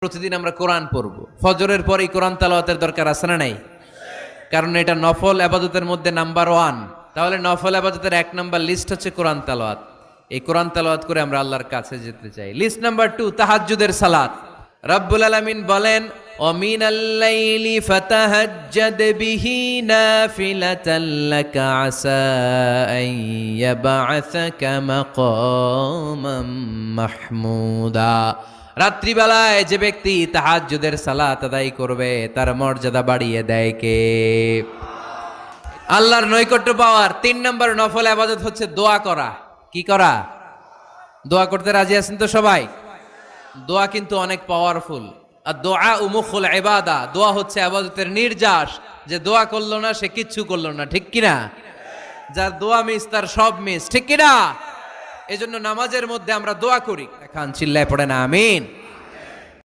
প্রতিদিন আমরা কোরআন পড়ব। ফজরের পরেই কোরআন তেলাওয়াতের দরকার আছে না নাই? কারণ এটা নফল ইবাদতের মধ্যে নাম্বার 1। তাহলে নফল ইবাদতের 1 নাম্বার লিস্ট হচ্ছে কোরআন তেলাওয়াত। এই কোরআন তেলাওয়াত করে আমরা আল্লাহর কাছে যেতে চাই। লিস্ট নাম্বার 2 তাহাজ্জুদের সালাত। রব্বুল আলামিন বলেন ওয়া মিনাল লাইলি ফাতাহাজ্জাদ বিহি নাফিলাতান লাকা আসা আন ইয়াবআসাকা মাকামান মাহমুদা। রাত্রিবেলায় যে ব্যক্তি তাহাজ্জুদের সালাত আদায় করবে তার মর্যাদা বাড়িয়ে দেয় কে? আল্লাহর নৈকট্য পাওয়ার 3 নম্বর নফল ইবাদত হচ্ছে দোয়া করা। কি করা? দোয়া করতে রাজি আছেন তো সবাই? দোয়া কিন্তু অনেক পাওয়ারফুল। আর দোয়া মুখুল ইবাদা, দোয়া হচ্ছে ইবাদতের নির্যাস। যে দোয়া করলো না সে কিচ্ছু করলো না, ঠিক কিনা? যার দোয়া মিস তার সব মিস, ঠিক কিনা? এজন্য নামাজের মধ্যে আমরা দোয়া করি। এখন চিল্লায় পড়ে না আমিন।